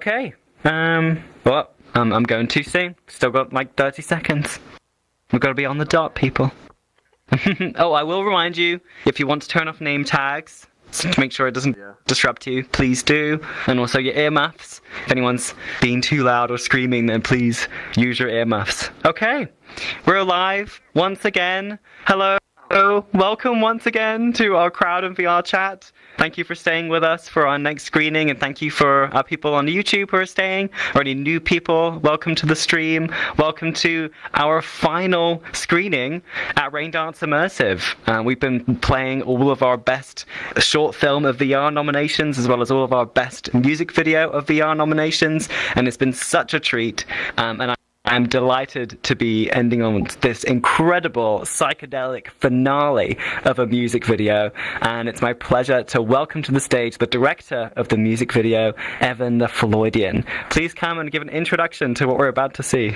Okay. Well, I'm going too soon. Still got like 30 seconds. We've got to be on the dot, people. Oh, I will remind you, if you want to turn off name tags, to make sure it doesn't disrupt you, please do. And also your earmuffs. If anyone's being too loud or screaming, then please use your earmuffs. Okay, we're live once again. Hello. Welcome once again to our crowd in VRChat. Thank you for staying with us for our next screening, and thank you for our people on YouTube who are staying, or any new people. Welcome to the stream. Welcome to our final screening at Raindance Immersive. We've been playing all of our best short film of VR nominations, as well as all of our best music video of VR nominations, and it's been such a treat. I'm delighted to be ending on this incredible psychedelic finale of a music video, and it's my pleasure to welcome to the stage the director of the music video, Evan the Floydian. Please come and give an introduction to what we're about to see.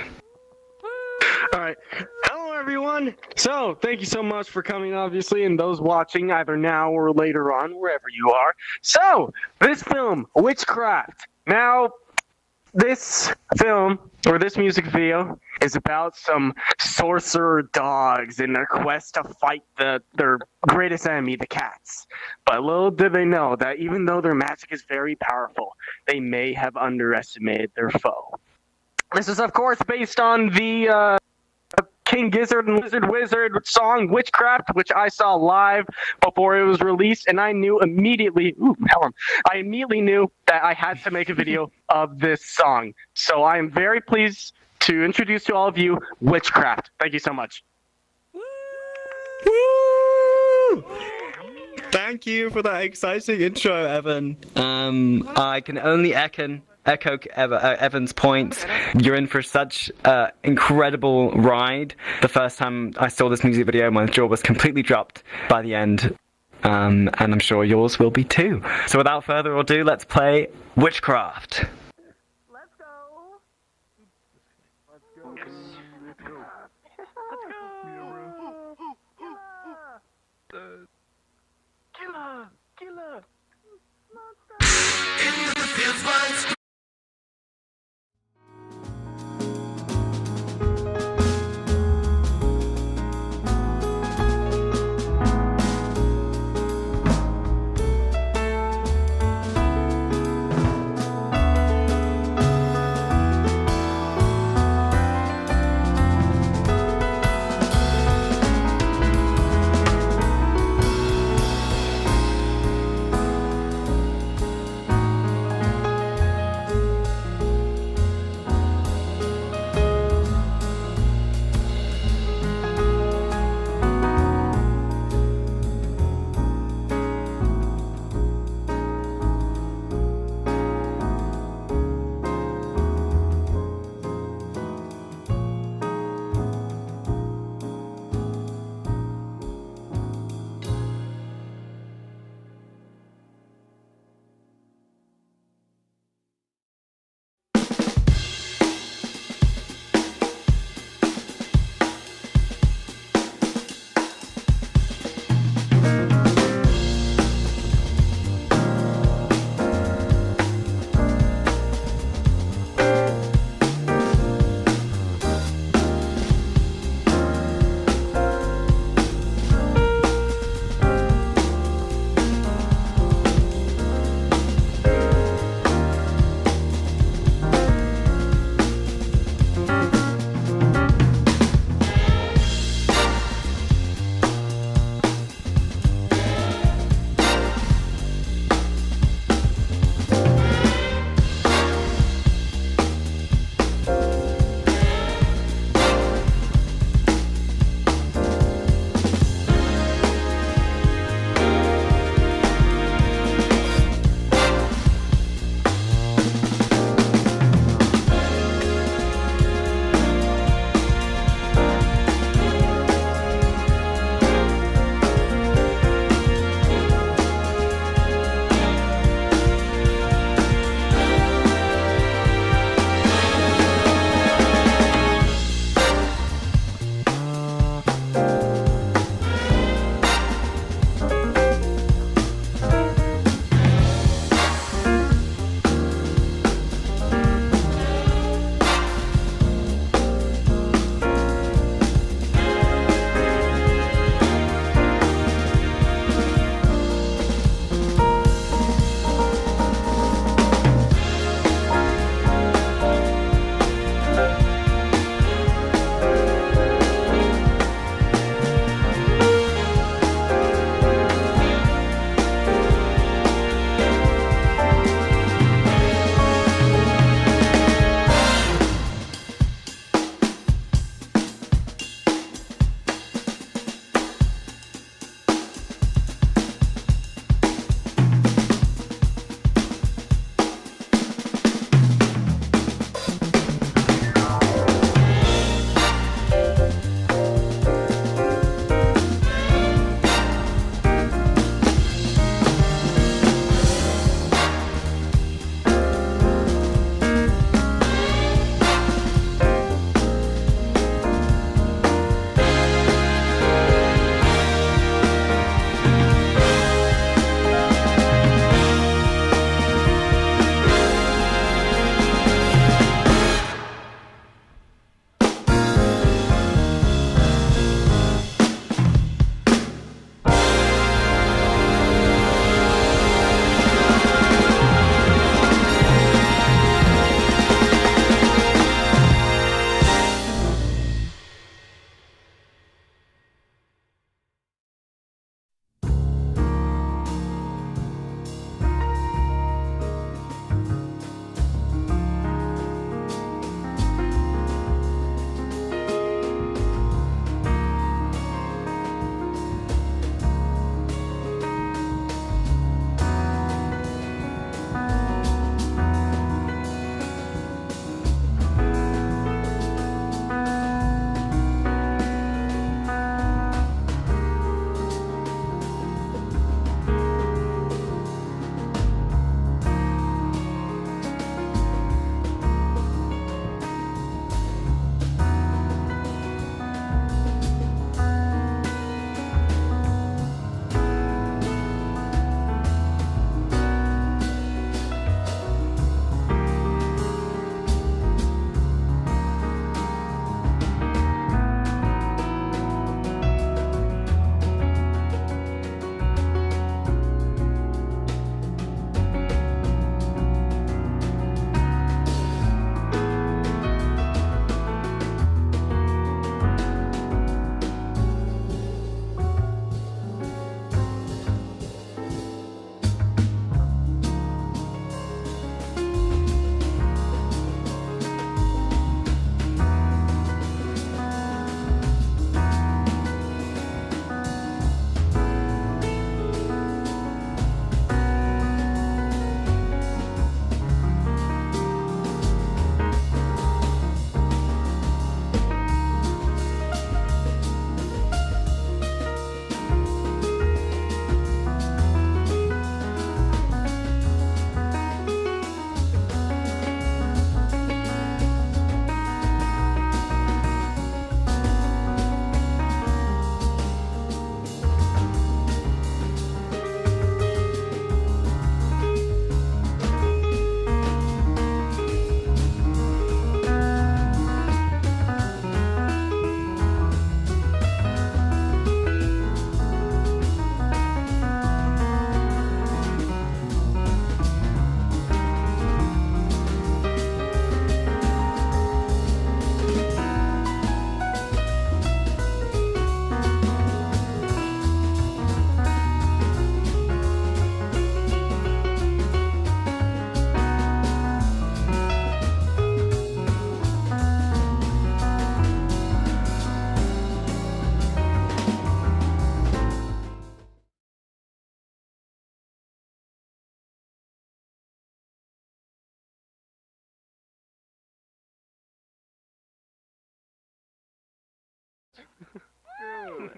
All right. Hello, everyone. So, thank you so much for coming, obviously, and those watching either now or later on, wherever you are. So, this film, Witchcraft. Now, this film, or this music video, is about some sorcerer dogs in their quest to fight their greatest enemy, the cats. But little did they know that even though their magic is very powerful, they may have underestimated their foe. This is, of course, based on the King Gizzard and Lizard Wizard song Witchcraft, which I saw live before it was released, and I knew immediately, I immediately knew that I had to make a video of this song. So I am very pleased to introduce to all of you Witchcraft. Thank you so much. Woo! Thank you for that exciting intro, Evan. I can only echo Evan's points. You're in for such an incredible ride. The first time I saw this music video, my jaw was completely dropped by the end, and I'm sure yours will be too. So without further ado, let's play Witchcraft. Let's go. Let's go. Killer. Into the fields once.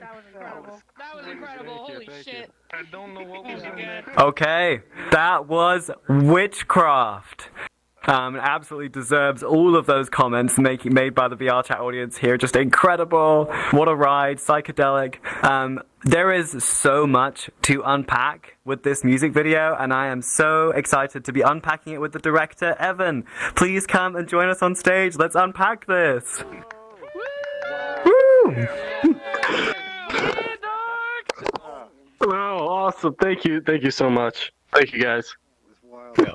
That was incredible. That was incredible. Holy shit. I don't know what was in there. Okay, that was Witchcraft. Absolutely deserves all of those comments made by the VRChat audience here. Just incredible. What a ride. Psychedelic. There is so much to unpack with this music video, and I am so excited to be unpacking it with the director, Evan. Please come and join us on stage. Let's unpack this. Woo! Oh, awesome. Thank you so much. Thank you, guys. Yeah.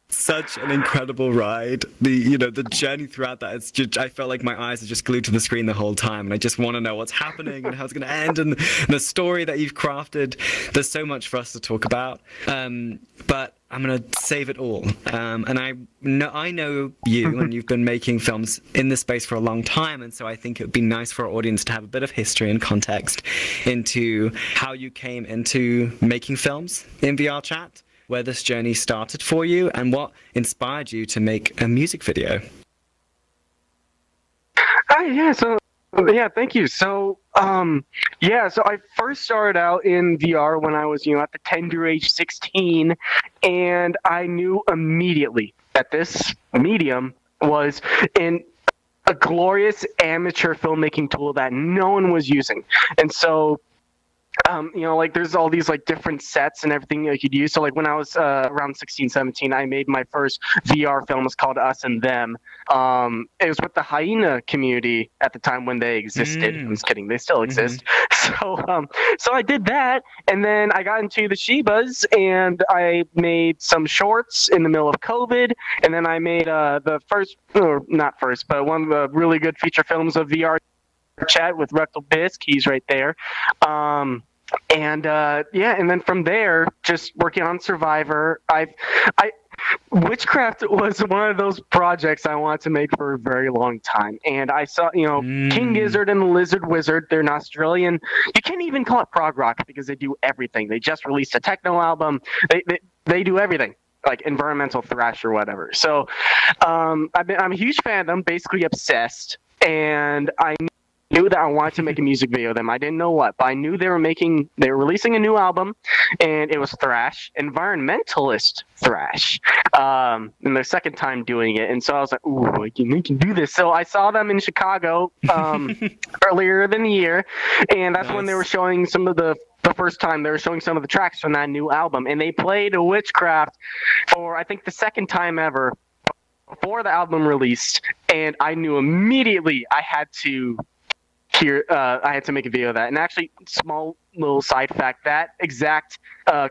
Such an incredible ride. The journey throughout that, it's just, I felt like my eyes are just glued to the screen the whole time, and I just want to know what's happening and how it's going to end, and the story that you've crafted. There's so much for us to talk about, but I'm going to save it all. And I know you, and you've been making films in this space for a long time, and so I think it would be nice for our audience to have a bit of history and context into how you came into making films in VRChat, where this journey started for you, and what inspired you to make a music video. Thank you. So I first started out in VR when I was, at the tender age 16, and I knew immediately that this medium was a glorious amateur filmmaking tool that no one was using. And so there's all these different sets and everything you could use. So when I was around 16, 17, I made my first VR film. It's called Us and Them. It was with the hyena community at the time when they existed. I'm just kidding. They still exist. So I did that, and then I got into the Shibas, and I made some shorts in the middle of COVID, and then I made the first, or not first, but one of the really good feature films of VRChat with Rectal Bisque. He's right there. And then from there, just working on Survivor, Witchcraft was one of those projects I wanted to make for a very long time. And I saw, King Gizzard and the Lizard Wizard, they're an Australian, you can't even call it prog rock because they do everything. They just released a techno album. They do everything, like environmental thrash or whatever. So I'm a huge fan of them, basically obsessed. And I knew that I wanted to make a music video of them. I didn't know what, but I knew they were releasing a new album, and it was thrash, environmentalist thrash, and their second time doing it. And so I was like, ooh, we can do this. So I saw them in Chicago earlier than the year, and that's when they were showing the first time they were showing some of the tracks from that new album, and they played a Witchcraft for, I think, the second time ever before the album released, and I knew immediately I had to make a video of that. And actually, small little side fact, that exact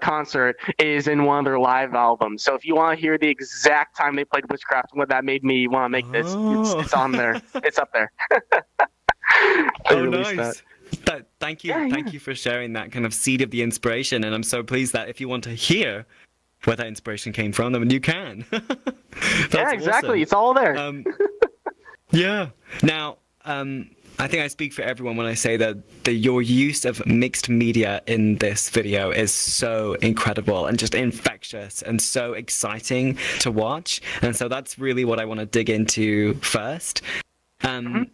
concert is in one of their live albums. So if you want to hear the exact time they played Witchcraft and what that made me want to make this, it's on there. It's up there. Nice. Thank you. Thank you for sharing that kind of seed of the inspiration. And I'm so pleased that if you want to hear where that inspiration came from, then you can. Yeah, exactly. Awesome. It's all there. Yeah. Now, I think I speak for everyone when I say that your use of mixed media in this video is so incredible and just infectious and so exciting to watch. And so that's really what I want to dig into first.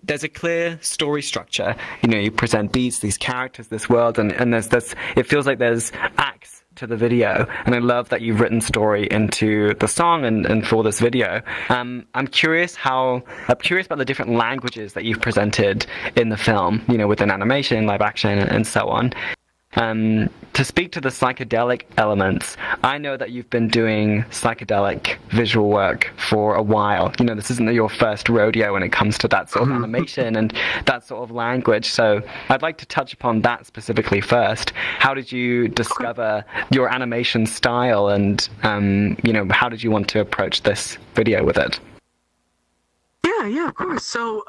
There's a clear story structure. You present these characters, this world, and there's this, it feels like there's acts to the video, and I love that you've written story into the song and for this video. I'm curious about the different languages that you've presented in the film, within animation, live action, and so on. To speak to the psychedelic elements, I know that you've been doing psychedelic visual work for a while. This isn't your first rodeo when it comes to that sort of animation and that sort of language. So I'd like to touch upon that specifically first. How did you discover your animation style, and how did you want to approach this video with it? Yeah, of course. So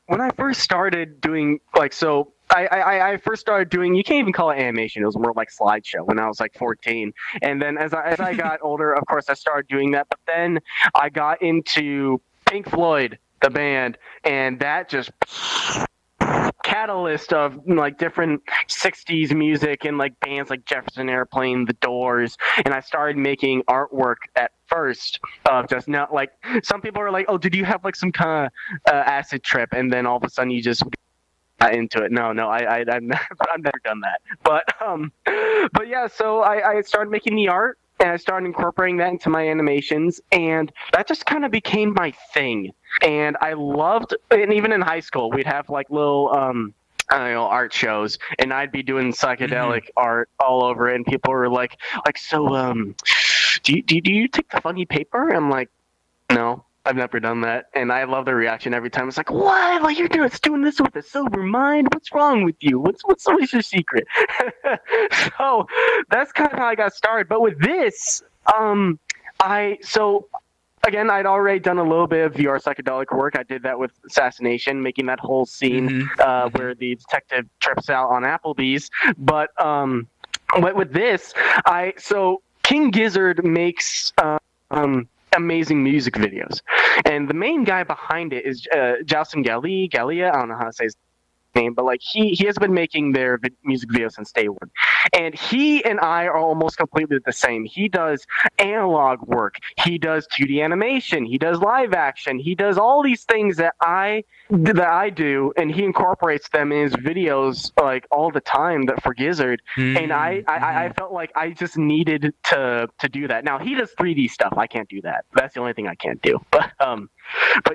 when I first started doing I first started doing, you can't even call it animation, it was more like slideshow when I was 14. And then as I got older, of course, I started doing that. But then I got into Pink Floyd, the band, and that just catalyst of different 60s music and bands like Jefferson Airplane, The Doors, and I started making artwork at first of just not some people are like, oh, did you have some kind of acid trip? And then all of a sudden you just into it. No, I've never done that. But yeah, so I started making the art and I started incorporating that into my animations, and that just kind of became my thing. And I loved, and even in high school, we'd have like little I don't know, art shows, and I'd be doing psychedelic art all over it, and people were like, so do you take the funny paper? I'm like, no. I've never done that, and I love the reaction every time. It's like, what? Like you're doing this with a sober mind? What's wrong with you? What's your secret? So that's kind of how I got started. But with this, again, I'd already done a little bit of VR psychedelic work. I did that with Assassination, making that whole scene where the detective trips out on Applebee's. But with this, King Gizzard makes amazing music videos, and the main guy behind it is Jalson Galia. I don't know how to say his name, but like he has been making their music videos since day one, and he and I are almost completely the same. He does analog work, he does 2D animation, he does live action, he does all these things that I do, and he incorporates them in his videos like all the time for Gizzard. And I felt like I just needed to do that. Now he does 3D stuff. I can't do that. That's the only thing I can't do. But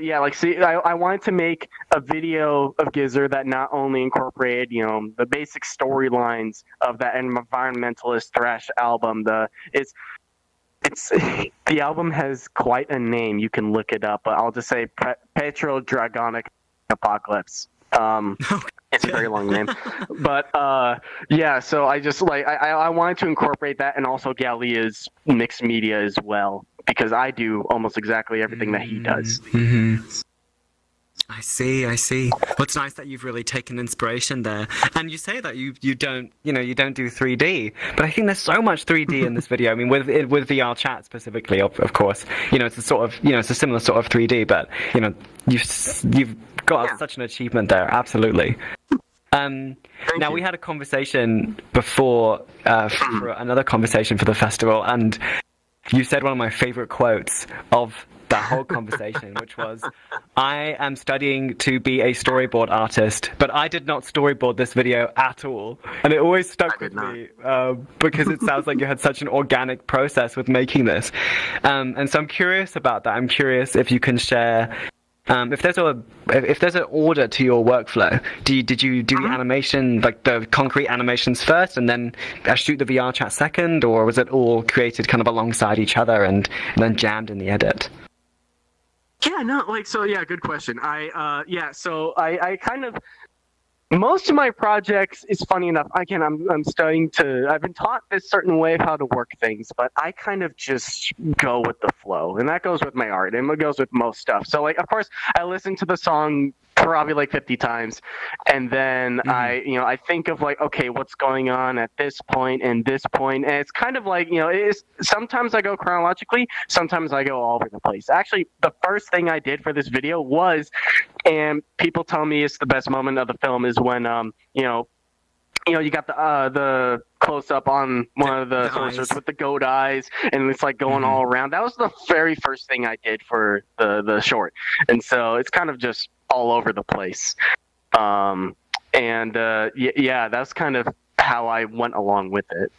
yeah, like see, I wanted to make a video of Gizzard that not only incorporated, you know, the basic storylines of that environmentalist thrash album. The album has quite a name. You can look it up, but I'll just say Petro Dragonic Apocalypse. It's a very long name, but yeah. So I just I wanted to incorporate that, and also Galia's mixed media as well, because I do almost exactly everything that he does. I see. Well, it's nice that you've really taken inspiration there. And you say that you don't do 3D, but I think there's so much 3D in this video. I mean, with VRChat specifically, of course, it's a sort of, it's a similar sort of 3D, but you've got such an achievement there. Absolutely. Now, we had a conversation before for another conversation for the festival, and you said one of my favorite quotes of that whole conversation, which was, I am studying to be a storyboard artist, but I did not storyboard this video at all. And it always stuck with me because it sounds like you had such an organic process with making this. And so I'm curious about that. I'm curious if you can share, if there's an order to your workflow. Did you do the animation, like the concrete animations first, and then shoot the VRChat second, or was it all created kind of alongside each other and then jammed in the edit? Yeah, no, good question. I kind of, most of my projects is funny enough. Again, I'm starting to, I've been taught this certain way of how to work things, but I kind of just go with the flow, and that goes with my art, and it goes with most stuff. So of course, I listen to the song probably 50 times, and then I think of okay, what's going on at this point and this point, and it's kind of sometimes I go chronologically, sometimes I go all over the place. Actually, the first thing I did for this video was, and people tell me it's the best moment of the film, is when you got the close up on one of the sorcerers with the goat eyes, and it's going all around. That was the very first thing I did for the short, and so it's kind of just all over the place. That's kind of how I went along with it.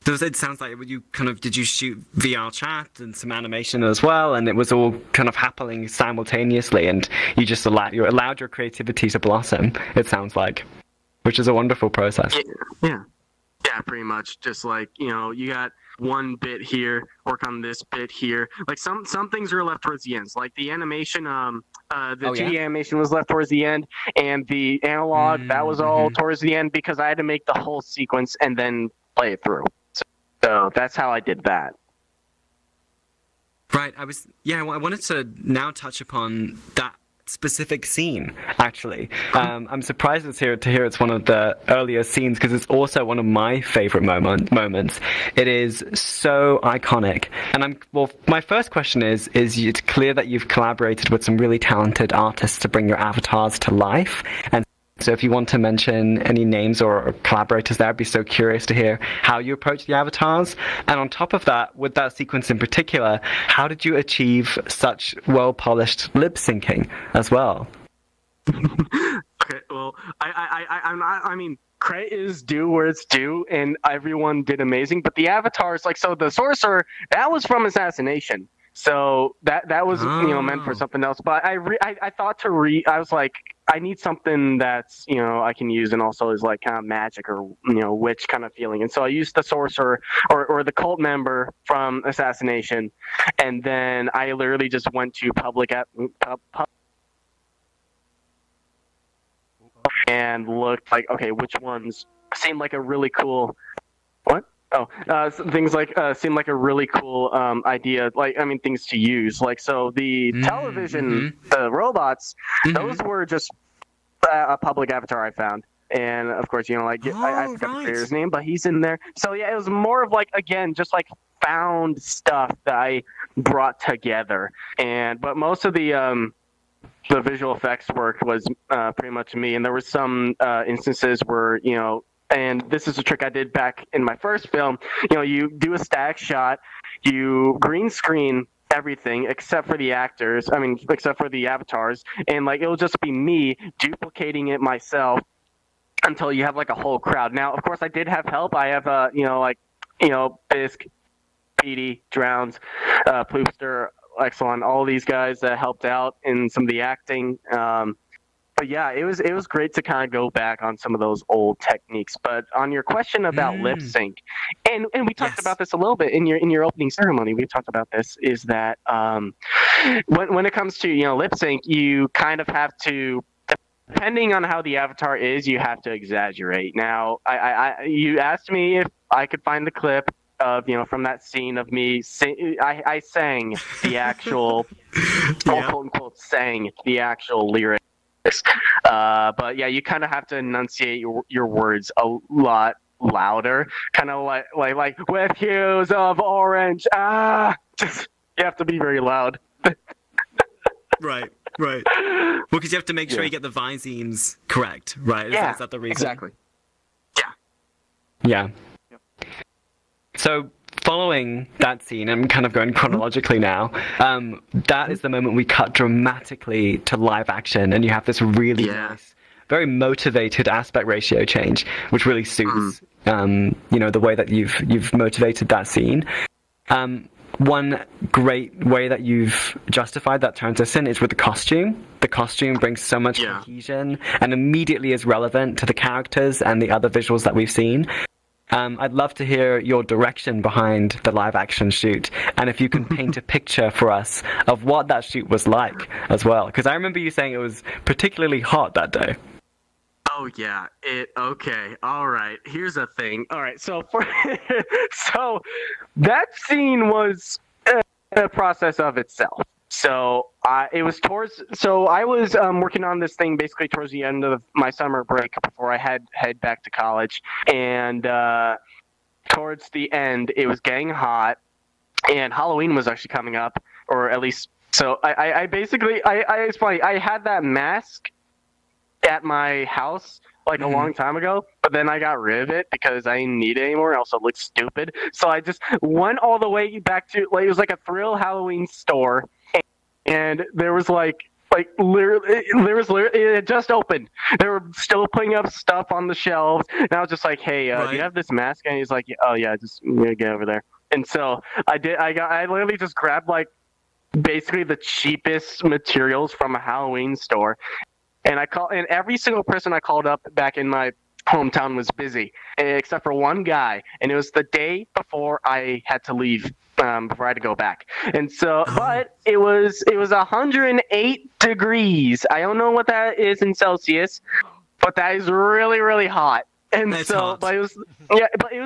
So it sounds like did you shoot VRChat and some animation as well, and it was all kind of happening simultaneously, and you just allowed your creativity to blossom, it sounds like, which is a wonderful process. Yeah, pretty much. Just you got one bit here, work on this bit here. Some things are left towards the ends, like the animation, the 2D animation was left towards the end, and the analog, that was all towards the end, because I had to make the whole sequence and then play it through. So that's how I did that. Right. I wanted to now touch upon that specific scene, actually. I'm surprised to hear it's one of the earlier scenes, because it's also one of my favorite moments. It is so iconic. And my first question is it's clear that you've collaborated with some really talented artists to bring your avatars to life. And so if you want to mention any names or collaborators there, I'd be so curious to hear how you approach the avatars. And on top of that, with that sequence in particular, how did you achieve such well-polished lip syncing as well? Okay, well, I mean, credit is due where it's due, and everyone did amazing. But the avatars, like, so the sorcerer, that was from Assassination, so that was meant for something else. But I thought I was like, I need something that's I can use and also is like kind of magic or witch kind of feeling. And so I used the sorcerer or the cult member from Assassination, and then I literally just went to and looked like, okay, which ones seemed like a really cool what? Oh, things like seemed like a really cool idea. Like, I mean, things to use. Like, so the television, the robots, those were just a public avatar I found. And of course, I forgot the creator's name, but he's in there. So yeah, it was more of like, again, just like found stuff that I brought together. But most of the visual effects work was pretty much me, and there were some instances where and this is a trick I did back in my first film. You do a static shot, you green screen everything except for the actors. I mean, except for the avatars, and like it'll just be me duplicating it myself until you have like a whole crowd. Now, of course, I did have help. I have Bisk, Petey, Drowns, Ploopster, Exelon, all these guys that helped out in some of the acting. But yeah, it was great to kind of go back on some of those old techniques. But on your question about lip sync, and we talked about this a little bit in your opening ceremony. We talked about this is that when it comes to lip sync, you kind of have to, depending on how the avatar is, you have to exaggerate. Now, you asked me if I could find the clip of from that scene of me I sang the actual quote unquote sang the actual lyrics. But yeah, you kind of have to enunciate your words a lot louder, kind of like with hues of orange. Just you have to be very loud. Right. Well, because you have to make sure you get the Visines correct, right? Is that the reason? Exactly. Yeah. So, following that scene, I'm kind of going chronologically now, that is the moment we cut dramatically to live action, and you have this really nice, very motivated aspect ratio change, which really suits, the way that you've motivated that scene. One great way that you've justified that transition is with the costume. The costume brings so much cohesion and immediately is relevant to the characters and the other visuals that we've seen. I'd love to hear your direction behind the live-action shoot, and if you can paint a picture for us of what that shoot was like as well, because I remember you saying it was particularly hot that day. Oh yeah, okay, all right. Here's the thing. All right, so so that scene was a process of itself. So I was working on this thing basically towards the end of my summer break before I head back to college, and towards the end it was getting hot, and Halloween was actually coming up, or at least so. It's funny. I had that mask at my house like a long time ago, but then I got rid of it because I didn't need it anymore. It also looked stupid, so I just went all the way back to it was like a Thrill Halloween store. And there was literally, it had just opened. They were still putting up stuff on the shelves, and I was just like, "Hey, do you have this mask?" And he's like, "Oh yeah, just get over there." And so I did. I literally just grabbed basically the cheapest materials from a Halloween store, and and every single person I called up back in my hometown was busy, except for one guy, and it was the day before I had to leave. Before I had to go back, and so, but it was 108 degrees. I don't know what that is in Celsius, but that is really, really hot. And That's so, hot. but it was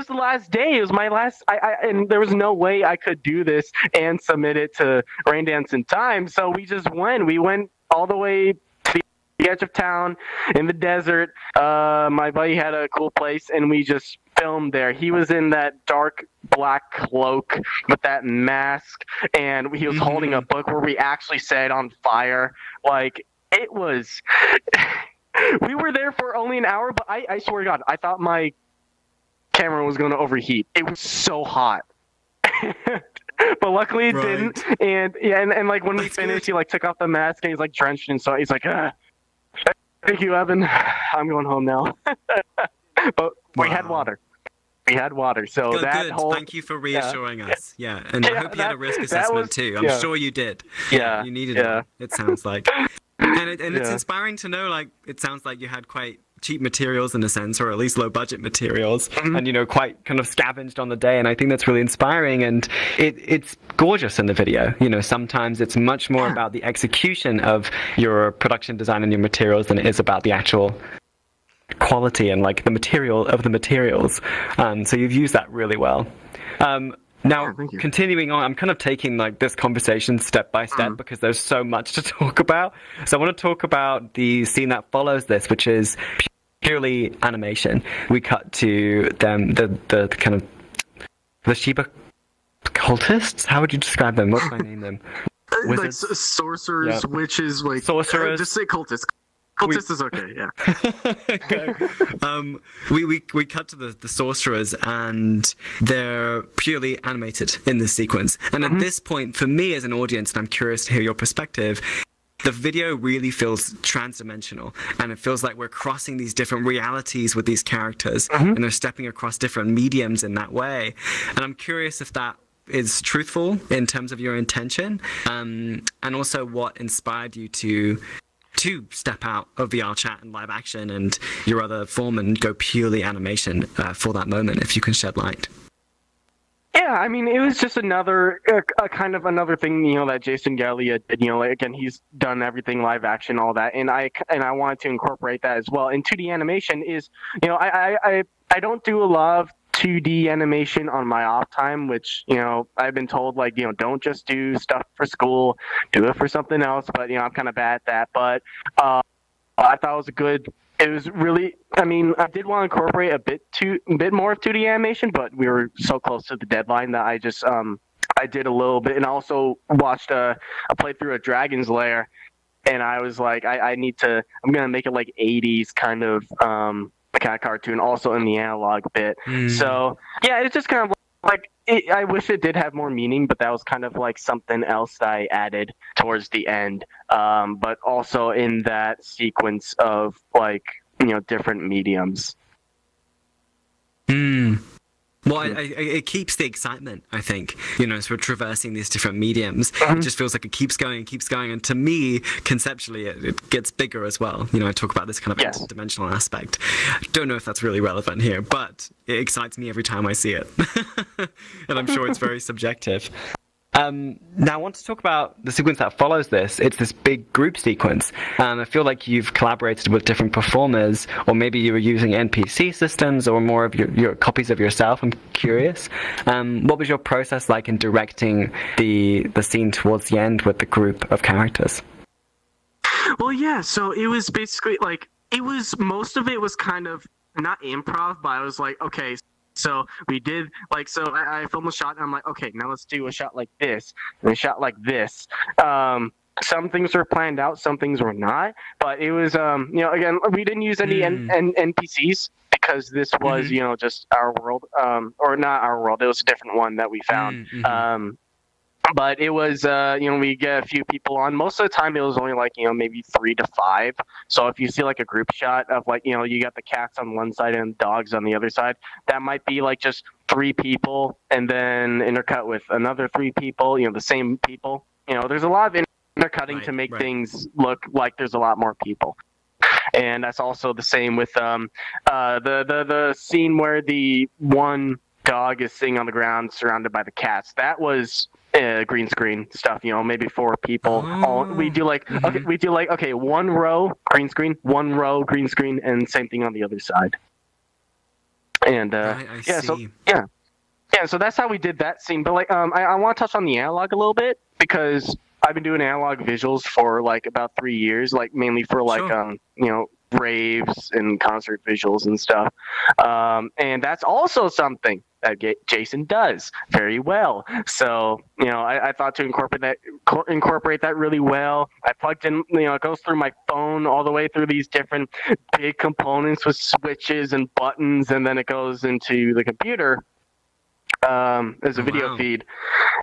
the last day. It was my last. And there was no way I could do this and submit it to Raindance in time. So we just went. We went all the way to the edge of town in the desert. My buddy had a cool place, and we just filmed there. He was in that dark black cloak with that mask, and he was holding a book where we actually set on fire. It was we were there for only an hour, but I swear to God, I thought my camera was going to overheat. It was so hot. But luckily it didn't. And when we finished, he took off the mask and he's drenched in sweat. He's like, Thank you, Evan. I'm going home now. But we had water. We had water, so Oh, that good. whole... Thank you for reassuring us. Yeah, and I Yeah, hope you had a risk that assessment was- too. I'm yeah. sure you did. Yeah, you needed yeah. one. It sounds like, and it's Yeah. inspiring to know. Like, it sounds like you had quite cheap materials in a sense, or at least low budget materials, and quite kind of scavenged on the day. And I think that's really inspiring, and it's gorgeous in the video. Sometimes it's much more about the execution of your production design and your materials than it is about the actual quality and like the material of the materials. So you've used that really well. Now, continuing on, I'm kind of taking like this conversation step by step because there's so much to talk about. So I want to talk about the scene that follows this, which is purely animation. We cut to them, the kind of the Sheba cultists. How would you describe them? What would I name them? Wizards? Like sorcerers, witches, like sorcerers. Just say cultists. Cultist is okay, yeah. We cut to the sorcerers, and they're purely animated in this sequence. And at this point, for me as an audience, and I'm curious to hear your perspective, the video really feels transdimensional, and it feels like we're crossing these different realities with these characters, and they're stepping across different mediums in that way. And I'm curious if that is truthful in terms of your intention, and also what inspired you to step out of VRChat and live action and your other form and go purely animation for that moment, if you can shed light. Yeah, I mean, it was just another kind of another thing, that Jason Gallia did. Again, he's done everything live action, all that, and I wanted to incorporate that as well. And 2D animation is, I don't do a lot of 2D animation on my off time, which, I've been told, like, don't just do stuff for school, do it for something else. But, I'm kind of bad at that. But I thought it was really, I mean, I did want to incorporate a bit more of 2D animation, but we were so close to the deadline that I just, I did a little bit. And I also watched a playthrough of Dragon's Lair, and I was like, I'm going to make it like 80s kind of cartoon, also in the analog bit. So yeah, it's just kind of like I wish it did have more meaning, but that was kind of like something else that I added towards the end. But also in that sequence of like different mediums. Well, it keeps the excitement, I think, as we're traversing these different mediums. It just feels like it keeps going and keeps going. And to me, conceptually, it gets bigger as well. I talk about this kind of interdimensional aspect. Don't know if that's really relevant here, but it excites me every time I see it. And I'm sure it's very subjective. Now, I want to talk about the sequence that follows this. It's this big group sequence. I feel like you've collaborated with different performers, or maybe you were using NPC systems or more of your copies of yourself. I'm curious. What was your process like in directing the scene towards the end with the group of characters? Well, yeah, so it was basically like, most of it was kind of not improv, but I was like, okay, so we did, like, so I filmed a shot, and I'm like, okay, now let's do a shot like this, and a shot like this. Some things were planned out, some things were not, but it was, again, we didn't use any NPCs, because this was, just our world, or not our world, it was a different one that we found. But it was, we get a few people on. Most of the time, it was only like, maybe 3 to 5. So if you see like a group shot of like, you got the cats on one side and dogs on the other side, that might be like just 3 people, and then intercut with another 3 people, the same people. There's a lot of intercutting to make things look like there's a lot more people. And that's also the same with the scene where the one dog is sitting on the ground surrounded by the cats. That was green screen stuff, maybe 4 people. We do like, okay, 1 row green screen, 1 row green screen, and same thing on the other side. And I see. So that's how we did that scene. But like, I want to touch on the analog a little bit, because I've been doing analog visuals for like about 3 years, like mainly for like raves and concert visuals and stuff. And that's also something that Jason does very well. So, I thought to incorporate that really well. I plugged in, it goes through my phone all the way through these different big components with switches and buttons, and then it goes into the computer as a video feed.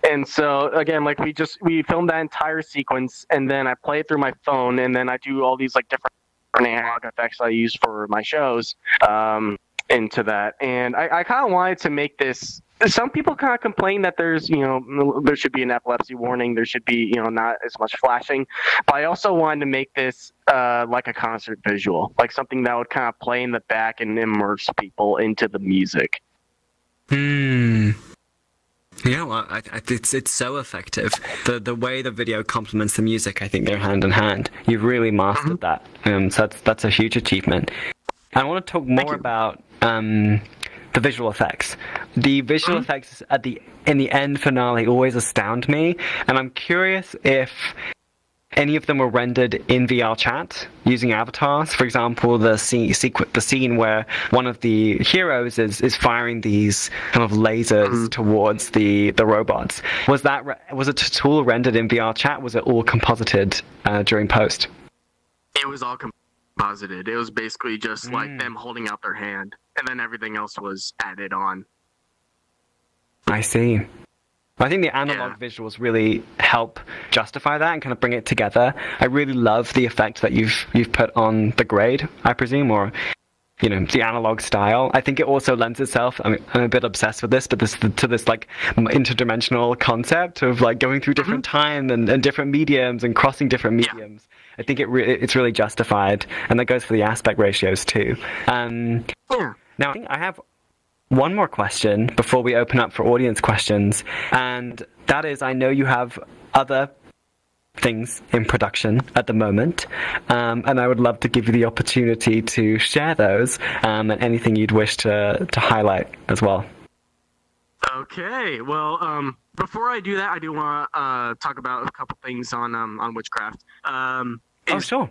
And so again, like we filmed that entire sequence, and then I play it through my phone, and then I do all these like different analog effects I use for my shows into that. And I kind of wanted to make this. Some people kind of complain that there's, there should be an epilepsy warning. There should be, not as much flashing. But I also wanted to make this like a concert visual, like something that would kind of play in the back and immerse people into the music. Yeah, well, it's so effective. The way the video complements the music, I think they're hand in hand. You've really mastered that. So that's a huge achievement. I want to talk more about the visual effects. The visual effects in the end finale always astound me, and I'm curious if any of them were rendered in VRChat using avatars. For example, the scene where one of the heroes is firing these kind of lasers towards the robots. Was it a tool rendered in VRChat? Was it all composited during post? It was all composited. It was basically just like them holding out their hand, and then everything else was added on. I see. I think the analog visuals really help justify that and kind of bring it together. I really love the effect that you've put on the grade, I presume, or the analog style. I think it also lends itself. I'm a bit obsessed with this, but to this like interdimensional concept of like going through different time and different mediums and crossing different mediums. I think it's really justified, and that goes for the aspect ratios too. Now I think I have one more question before we open up for audience questions, and that is, I know you have other things in production at the moment, and I would love to give you the opportunity to share those and anything you'd wish to highlight as well. Okay, well, before I do that, I do want to talk about a couple things on Witchcraft. Sure.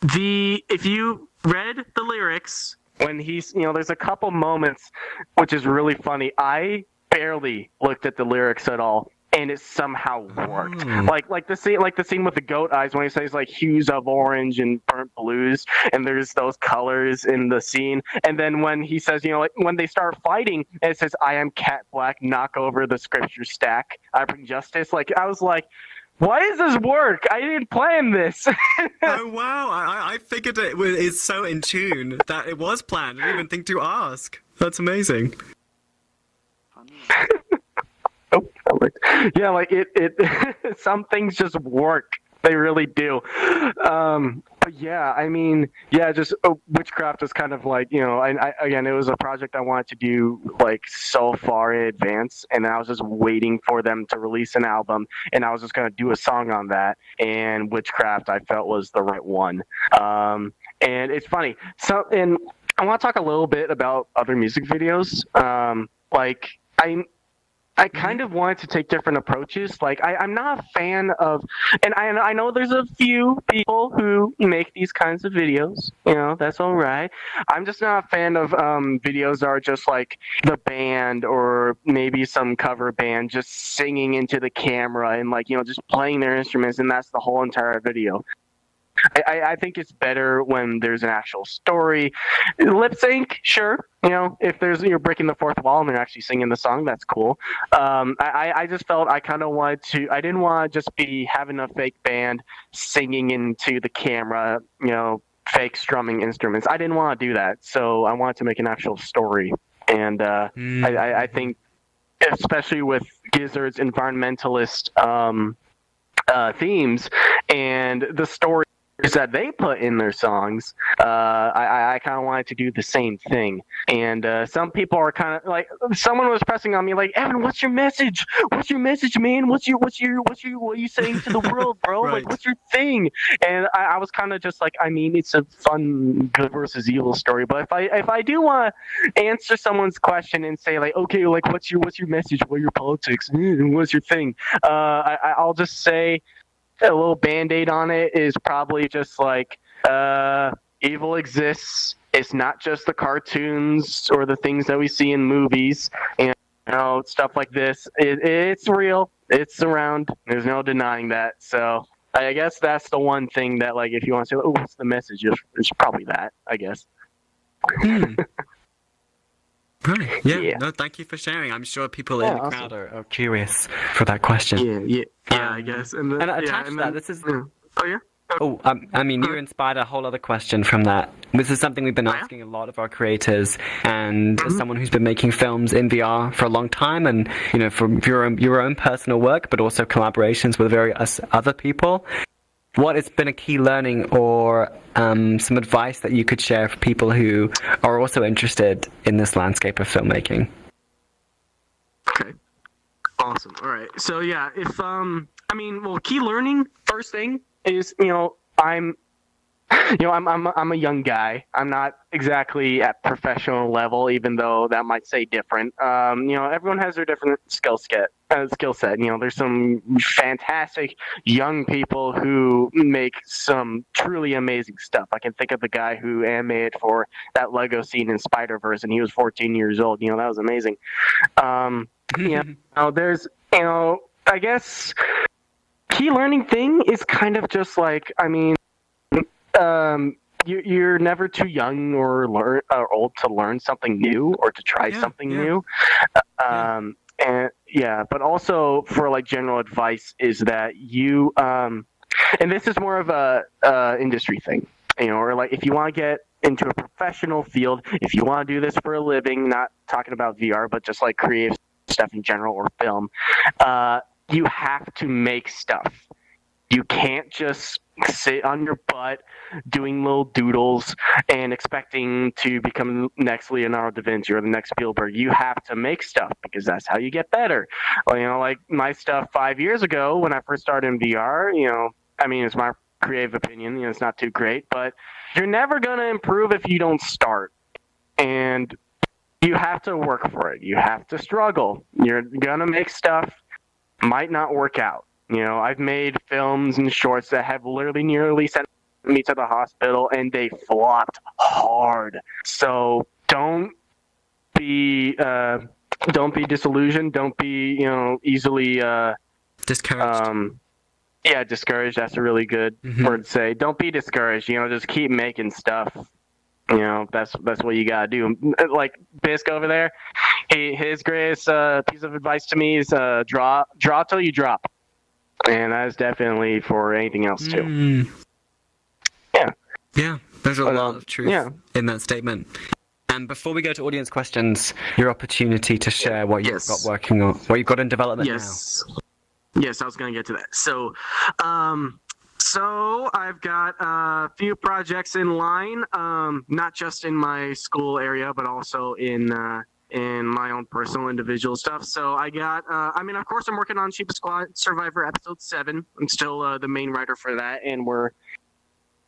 If you read the lyrics. When he's, there's a couple moments, which is really funny. I barely looked at the lyrics at all, and it somehow worked. Like the scene with the goat eyes when he says like hues of orange and burnt blues, and there's those colors in the scene. And then when he says, like when they start fighting, and it says, "I am Cat Black, knock over the scripture stack, I bring justice." Like I was like, why does this work? I didn't plan this. Oh, wow. I figured it's so in tune that it was planned. I didn't even think to ask. That's amazing. Yeah, like it some things just work. They really do. But yeah, I mean, just Witchcraft is kind of like, again, it was a project I wanted to do like so far in advance, and I was just waiting for them to release an album, and I was just going to do a song on that, and Witchcraft I felt was the right one. And it's funny. And I want to talk a little bit about other music videos. I kind of wanted to take different approaches. Like, I'm not a fan of, and I know there's a few people who make these kinds of videos. That's all right. I'm just not a fan of videos that are just like the band or maybe some cover band just singing into the camera and like, just playing their instruments, and that's the whole entire video. I think it's better when there's an actual story. Lip sync, sure. If you're breaking the fourth wall and they're actually singing the song, that's cool. I just felt I kind of wanted to. I didn't want to just be having a fake band singing into the camera, fake strumming instruments. I didn't want to do that. So I wanted to make an actual story. And I think, especially with Gizzard's environmentalist themes and the story that they put in their songs, I kind of wanted to do the same thing. And some people are kind of like, someone was pressing on me like, Evan, what's your message? What's your message, man? What are you saying to the world, bro? Right. Like, what's your thing? And I was kind of just like, I mean, it's a fun good versus evil story. But if I do want to answer someone's question and say like, okay, like what's your message? What are your politics? What's your thing? I'll just say, a little band-aid on it is probably just like evil exists. It's not just the cartoons or the things that we see in movies and stuff like this. It's real. It's around. There's no denying that. So I guess that's the one thing that, like, if you want to say, oh, what's the message? It's probably that, I guess. Right. Yeah. No, thank you for sharing. I'm sure people in the crowd are curious for that question. Yeah, I guess. And attached to that, this is... Oh, yeah? Oh, I mean, you inspired a whole other question from that. This is something we've been asking a lot of our creators, and as someone who's been making films in VR for a long time, and for your own personal work, but also collaborations with various other people. What has been a key learning or some advice that you could share for people who are also interested in this landscape of filmmaking? Okay. Awesome. All right. So yeah, key learning, first thing is, I'm a young guy. I'm not exactly at professional level, even though that might say different. Everyone has their different skill set. There's some fantastic young people who make some truly amazing stuff. I can think of the guy who animated for that Lego scene in Spider-Verse, and he was 14 years old. That was amazing. There's, I guess, key learning thing is kind of just like, you're never too young or old to learn something new or to try something new. But also for like general advice is that you, and this is more of a industry thing, or like if you want to get into a professional field, if you want to do this for a living, not talking about VR, but just like creative stuff in general or film, you have to make stuff. You can't just sit on your butt doing little doodles and expecting to become the next Leonardo da Vinci or the next Spielberg. You have to make stuff because that's how you get better. Like my stuff 5 years ago when I first started in VR, it's my creative opinion, it's not too great, but you're never going to improve if you don't start. And you have to work for it. You have to struggle. You're going to make stuff, might not work out. I've made films and shorts that have literally nearly sent me to the hospital, and they flopped hard. So don't be disillusioned. Don't be easily discouraged. Discouraged. That's a really good word to say. Don't be discouraged. Just keep making stuff. That's what you gotta do. Like Bisk over there, his greatest piece of advice to me is draw till you drop. And that's definitely for anything else too. Yeah, there's a lot of truth in that statement. And before we go to audience questions, your opportunity to share what you've got working on, what you've got in development now. Yes, I was going to get to that. So I've got a few projects in line, not just in my school area, but also in my own personal individual stuff. So I got, of course I'm working on Cheapest Squad Survivor episode 7. I'm still the main writer for that, and we're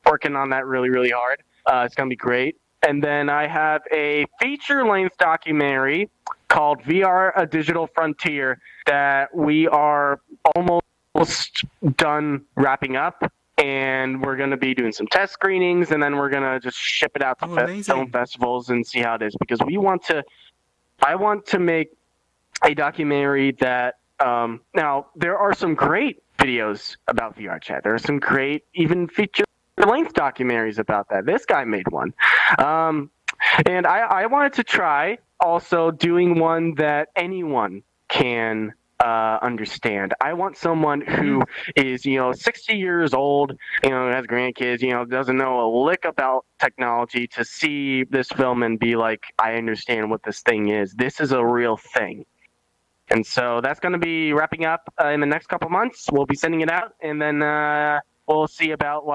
working on that really, really hard. It's going to be great. And then I have a feature-length documentary called VR: A Digital Frontier that we are almost done wrapping up. And we're going to be doing some test screenings, and then we're going to just ship it out to film festivals and see how it is. Because I want to make a documentary that, now, there are some great videos about VRChat. There are some great, even feature-length documentaries about that. This guy made one. And I wanted to try also doing one that anyone can understand. I want someone who is, 60 years old, has grandkids, doesn't know a lick about technology to see this film and be like, I understand what this thing is. This is a real thing. And so that's going to be wrapping up in the next couple months. We'll be sending it out, and then we'll see about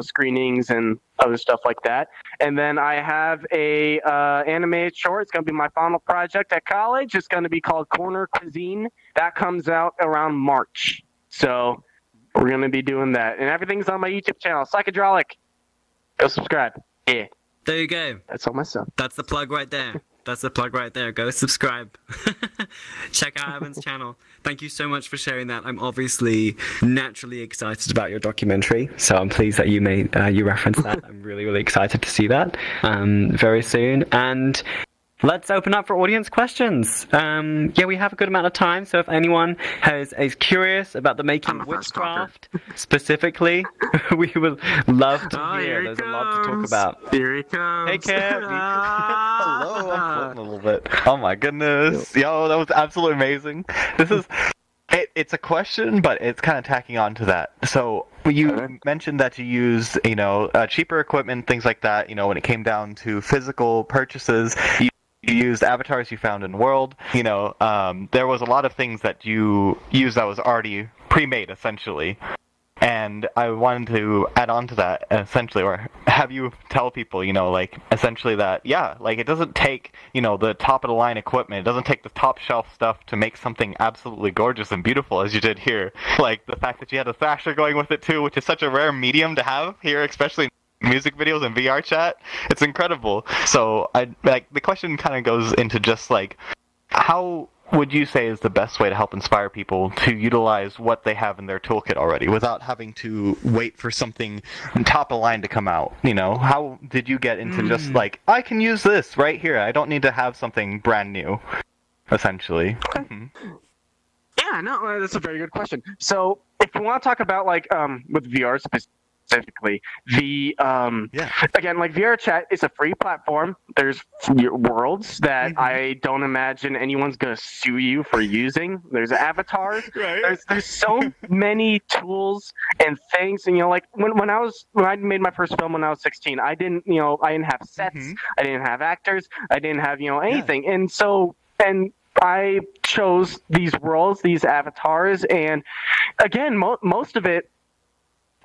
screenings and other stuff like that. And then I have a animated short. It's going to be my final project at college. It's going to be called Corner Cuisine. That comes out around March. So we're going to be doing that. And everything's on my YouTube channel, Psychedrolic. Go subscribe. Yeah. There you go. That's all my stuff. That's the plug right there. Go subscribe. Check out Evan's channel. Thank you so much for sharing that. I'm obviously naturally excited about your documentary, so I'm pleased that you referenced that. I'm really, really excited to see that very soon. And let's open up for audience questions. We have a good amount of time, so if anyone is curious about the making of Witchcraft specifically, we would love to hear. There's a lot to talk about. Here he comes. Hey, Kev. Hello, I'm floating a little bit. Oh my goodness. Yo, that was absolutely amazing. This is... it's a question, but it's kind of tacking on to that. So you mentioned that you used, cheaper equipment, things like that. When it came down to physical purchases, you used avatars you found in the world. There was a lot of things that you used that was already pre-made, essentially. And I wanted to add on to that, essentially, or have you tell people, essentially that, it doesn't take, the top-of-the-line equipment, it doesn't take the top-shelf stuff to make something absolutely gorgeous and beautiful, as you did here. Like, the fact that you had a thrasher going with it, too, which is such a rare medium to have here, especially in music videos and VRChat. It's incredible. So, the question kind of goes into just, how would you say is the best way to help inspire people to utilize what they have in their toolkit already without having to wait for something top of line to come out? How did you get into just I can use this right here. I don't need to have something brand new, essentially. Okay. Yeah, no, that's a very good question. So if you want to talk about with VR specifically, again, VRChat is a free platform. There's worlds that I don't imagine anyone's gonna sue you for using. There's avatars. Right. There's so many tools and things. And when I made my first film when I was 16, I didn't have sets. I didn't have actors. I didn't have anything. Yeah. And I chose these worlds, these avatars, and again, most of it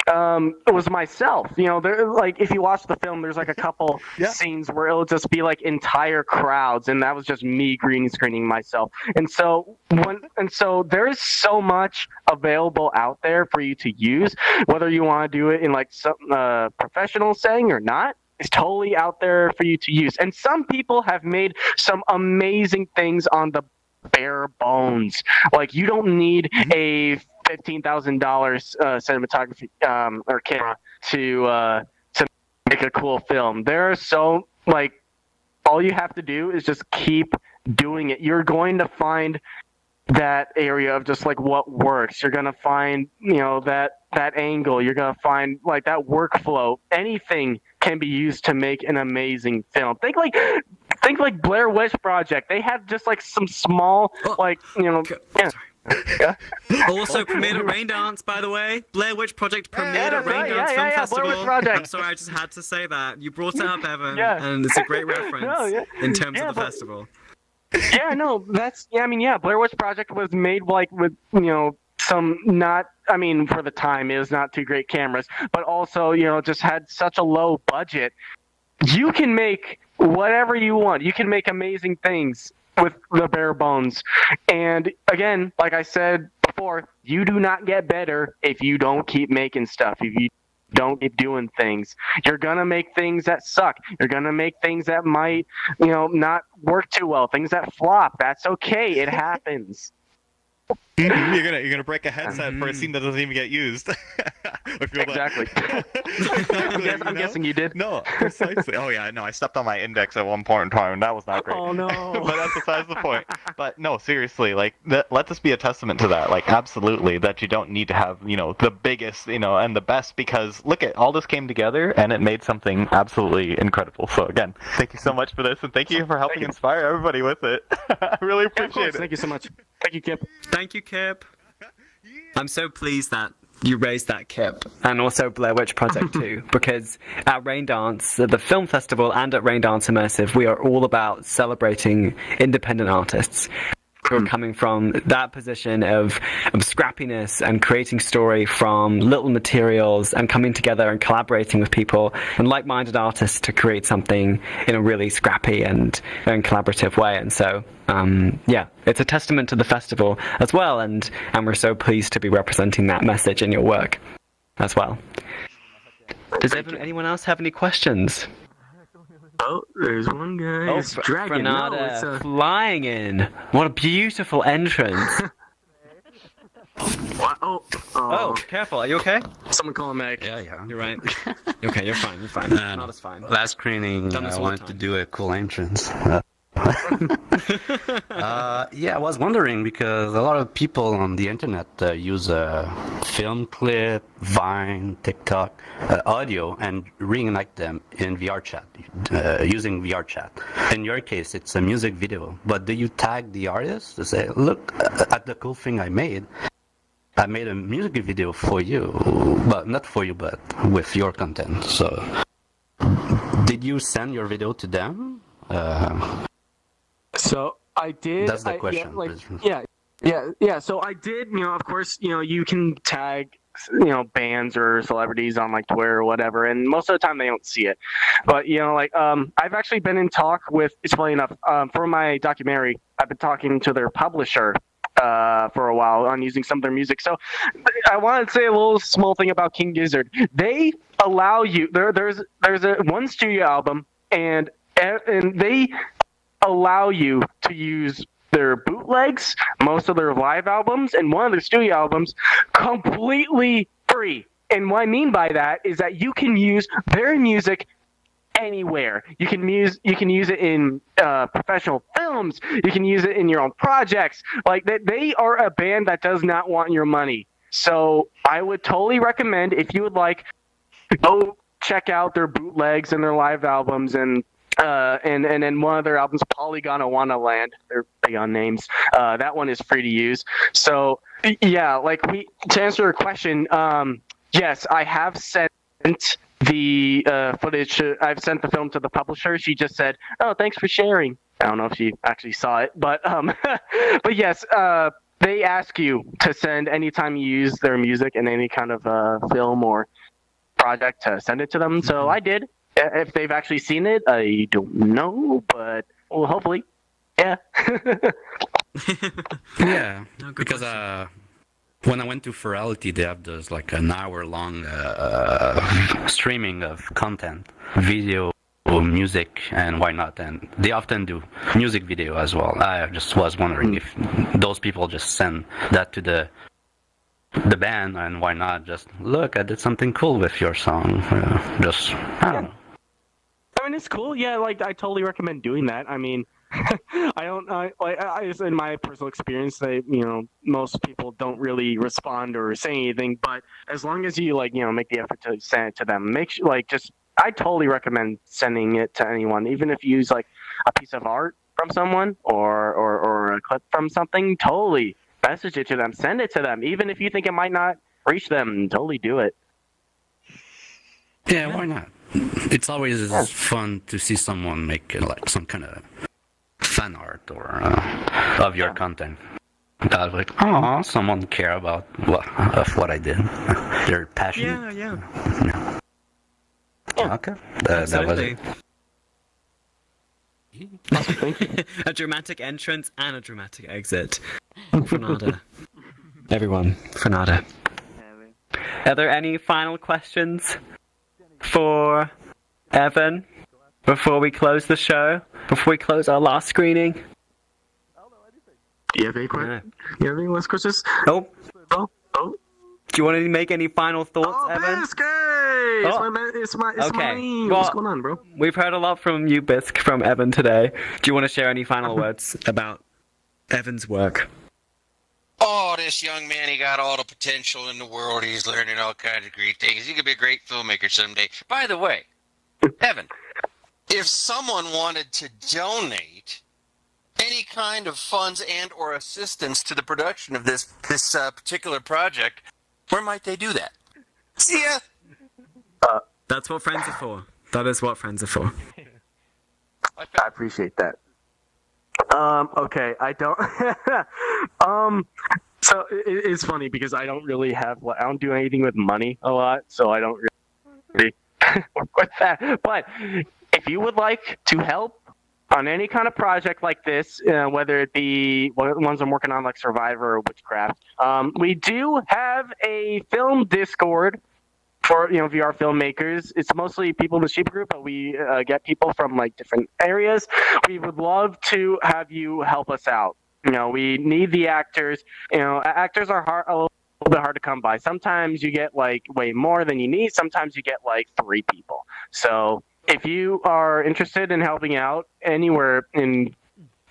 was myself. If you watch the film, there's a couple scenes where it'll just be entire crowds, and that was just me green screening myself. And so there is so much available out there for you to use, whether you want to do it in some professional setting or not. It's totally out there for you to use. And some people have made some amazing things on the bare bones. You don't need a $15,000 cinematography or camera to make a cool film. There are so all you have to do is just keep doing it. You're going to find that area of just what works. You're gonna find that angle. You're gonna find that workflow. Anything can be used to make an amazing film. Think Blair Witch Project. They had just some small Yeah. Also premiered at Raindance, by the way. Blair Witch Project premiered at Raindance Film Festival. Blair Witch Project. I'm sorry, I just had to say that. You brought it up, Evan, and it's a great reference in terms of the festival. Yeah, no, Blair Witch Project was made with some for the time it was not too great cameras, but also just had such a low budget. You can make whatever you want. You can make amazing things with the bare bones. And again, like I said before, you do not get better if you don't keep making stuff. If you don't keep doing things, you're gonna make things that suck. You're gonna make things that might, not work too well. Things that flop. That's okay. It happens. You're gonna break a headset for a scene that doesn't even get used. Exactly. I'm guessing you did. No, precisely. Oh yeah, no, I stepped on my index at one point in time, and that was not great. Oh no. But that's besides the point. But no, seriously, let this be a testament to that. Absolutely, that you don't need to have the biggest and the best, because look at all this came together and it made something absolutely incredible. So again, thank you so much for this, and thank you for helping inspire everybody with it. I really appreciate it. Thank you so much. Thank you, Kip. Thank you, Kip. I'm so pleased that you raised that, Kip, and also Blair Witch Project too, because at Raindance, at the film festival, and at Raindance Immersive, we are all about celebrating independent artists who are coming from that position of scrappiness and creating story from little materials and coming together and collaborating with people and like-minded artists to create something in a really scrappy and collaborative way. And so, it's a testament to the festival as well, and we're so pleased to be representing that message in your work as well. Does anyone else have any questions? Oh, there's one guy. It's dragging. Granada flying in. What a beautiful entrance. What? Oh, careful. Are you okay? Someone call him Meg. Yeah. You're right. Okay, you're fine. You're fine. Not as fine. Last screening, I wanted to do a cool entrance. I was wondering, because a lot of people on the internet use film clip, Vine, TikTok, audio, and reenact them in VRChat, using VRChat. In your case, it's a music video, but do you tag the artist to say, look at the cool thing I made? I made a music video for you, but not for you, but with your content. So, did you send your video to them? So I did. That's the question. Yeah. So I did. Of course, you can tag, bands or celebrities on like Twitter or whatever, and most of the time they don't see it. But I've actually been in talk with. It's funny enough. For my documentary, I've been talking to their publisher for a while on using some of their music. So I want to say a little small thing about King Gizzard. They allow you. There's one studio album, and they allow you to use their bootlegs, most of their live albums, and one of their studio albums completely free. And what I mean by that is that you can use their music anywhere. You can use it in professional films. You can use it in your own projects. Like they are a band that does not want your money. So I would totally recommend, if you would like, go check out their bootlegs and their live albums, and then one of their albums, Polygon Awana Land. They're big on names. That one is free to use. So yeah, to answer your question, yes, I have sent the footage. I've sent the film to the publisher. She just said, "Oh, thanks for sharing." I don't know if she actually saw it, but but yes, they ask you to send anytime you use their music in any kind of film or project, to send it to them. So I did. If they've actually seen it, I don't know, but well, hopefully, yeah. Yeah, because when I went to Ferality, they have this like an hour-long streaming of content, video, music, and why not? And they often do music video as well. I just was wondering if those people just send that to the band, and why not just look, I did something cool with your song. I don't know. I mean, it's cool. Yeah, I totally recommend doing that. I mean, in my personal experience, most people don't really respond or say anything. But as long as you make the effort to send it to them, I totally recommend sending it to anyone, even if you use a piece of art from someone or a clip from something. Totally message it to them, send it to them, even if you think it might not reach them. Totally do it. Yeah, why not? It's always fun to see someone make some kind of fan art or of your content. I was like, oh, someone care about what I did. They're passionate. Yeah. Okay. That was it. Thank you. A dramatic entrance and a dramatic exit. Fernanda. Everyone, Fernanda. Are there any final questions for Evan before we close the show? Before we close our last screening? Do you have any questions? You have any last questions? Nope. Oh. Do you want to make any final thoughts, Evan? Biscuit! It's my Okay. name. Well, What's going on, bro? We've heard a lot from you, Bisque, from Evan today. Do you want to share any final words about Evan's work? Oh, this young man, he got all the potential in the world. He's learning all kinds of great things. He could be a great filmmaker someday. By the way, Evan, if someone wanted to donate any kind of funds and or assistance to the production of this particular project, where might they do that? See ya! That's what friends are for. That is what friends are for. I appreciate that. Okay, I don't. So it's funny because I don't really have. I don't do anything with money a lot, so I don't really work with that. But if you would like to help on any kind of project like this, whether it be ones I'm working on like Survivor or Witchcraft, we do have a film Discord for VR filmmakers. It's mostly people in the sheep group, but we get people from different areas. We would love to have you help us out. We need the actors. Actors are a little bit hard to come by. Sometimes you get way more than you need. Sometimes you get 3 people. So if you are interested in helping out anywhere in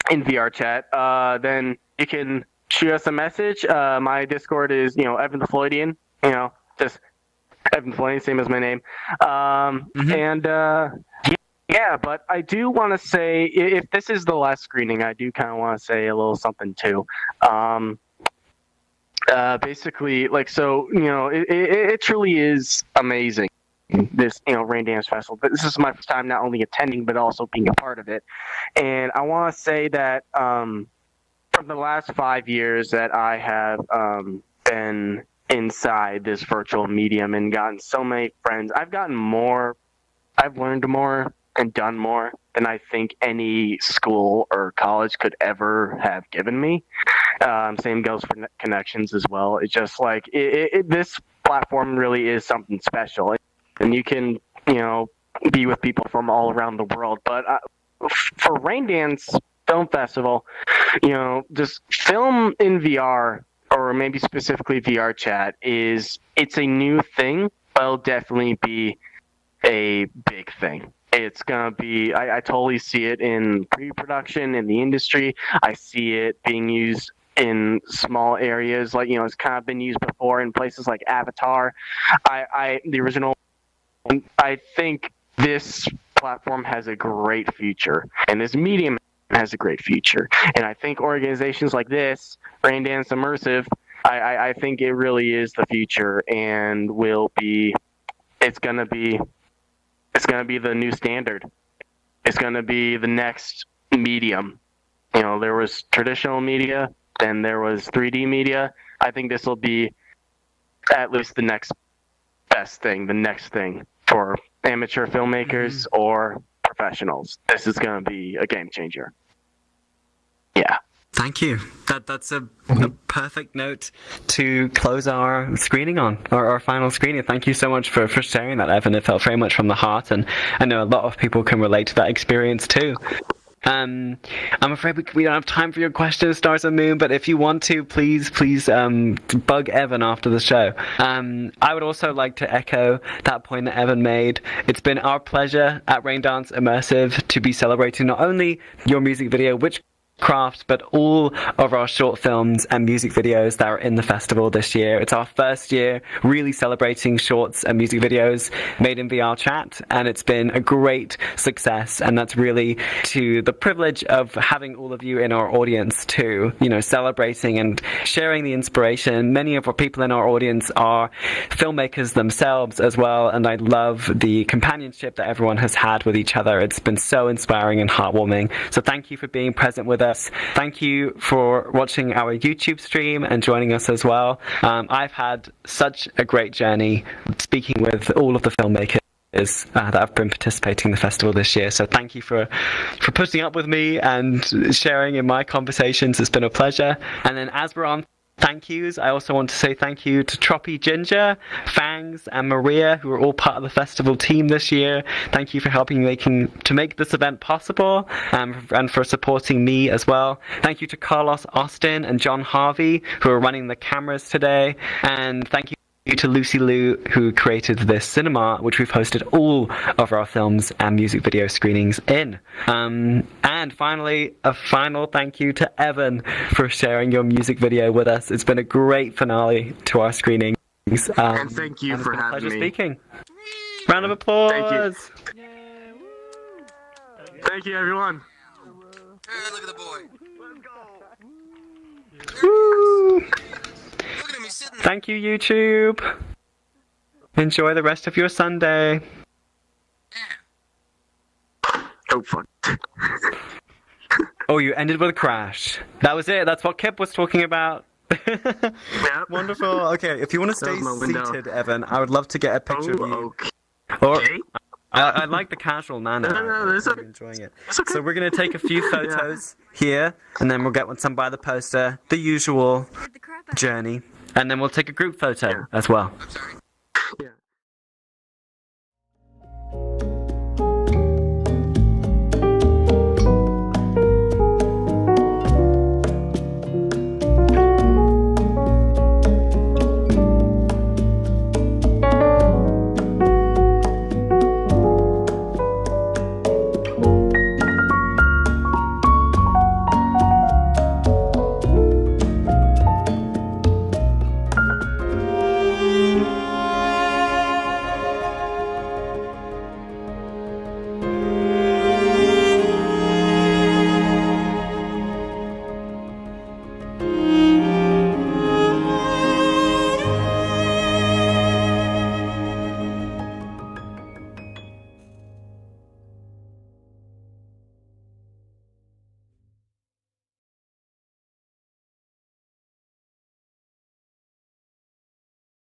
VRChat, then you can shoot us a message. My Discord is Evan the Floydian. Just Evan Floydian, same as my name. And yeah, but I do want to say, if this is the last screening, I do kind of want to say a little something too. basically, like, so, it truly is amazing. This, Raindance Festival. But this is my first time not only attending, but also being a part of it. And I want to say that from the last 5 years that I have been inside this virtual medium and gotten so many friends, I've gotten more, I've learned more and done more than I think any school or college could ever have given me. Same goes for connections as well. It's just like this platform really is something special, and you can be with people from all around the world. But for Raindance Film Festival, just film in VR, or maybe specifically VRChat, it's a new thing, but it'll definitely be a big thing. It's gonna be. I totally see it in pre-production in the industry. I see it being used in small areas, like it's kind of been used before in places like Avatar. The original. I think this platform has a great future, and this medium has a great future. And I think organizations like this, Raindance Immersive, I think it really is the future, and will be. It's gonna be the new standard. It's gonna be the next medium. There was traditional media, then there was 3D media. I think this will be at least the next best thing, the next thing for amateur filmmakers or professionals. This is going to be a game changer. Yeah. Thank you. That's a perfect note to close our screening on, our final screening. Thank you so much for sharing that, Evan. It felt very much from the heart, and I know a lot of people can relate to that experience too. I'm afraid we don't have time for your questions, Stars and Moon, but if you want to, please bug Evan after the show. I would also like to echo that point that Evan made. It's been our pleasure at Raindance Immersive to be celebrating not only your music video, Witchcraft, but all of our short films and music videos that are in the festival this year. It's our first year really celebrating shorts and music videos made in VRChat, and it's been a great success, and that's really to the privilege of having all of you in our audience too, celebrating and sharing the inspiration. Many of our people in our audience are filmmakers themselves as well, and I love the companionship that everyone has had with each other. It's been so inspiring and heartwarming. So thank you for being present with us. Thank you for watching our YouTube stream and joining us as well. I've had such a great journey speaking with all of the filmmakers that have been participating in the festival this year. So thank you for putting up with me and sharing in my conversations. It's been a pleasure. And then as we're on thank yous, I also want to say thank you to Troppy Ginger, Fangs, and Maria, who are all part of the festival team this year. Thank you for helping to make this event possible, and for supporting me as well. Thank you to Carlos Austin and John Harvey, who are running the cameras today. And thank you to Lucy Liu, who created this cinema, which we've hosted all of our films and music video screenings in. And finally, a final thank you to Evan for sharing your music video with us. It's been a great finale to our screenings. And thank you for having me. Pleasure speaking. Round of applause. Thank you. Thank you, everyone. Hey, look at the boy. Woo. Look at him, he's sitting there. Thank you, YouTube. Enjoy the rest of your Sunday. Oh, fuck. Oh, you ended with a crash. That was it. That's what Kip was talking about. Yep. Wonderful. Okay, if you want to stay That was my window. seated, Evan, I would love to get a picture of you. Okay. Or, I like the casual manner. No, that's I'm okay. enjoying it. It's okay. So we're going to take a few photos here, and then we'll get some by the poster, the usual journey, and then we'll take a group photo as well. I'm sorry.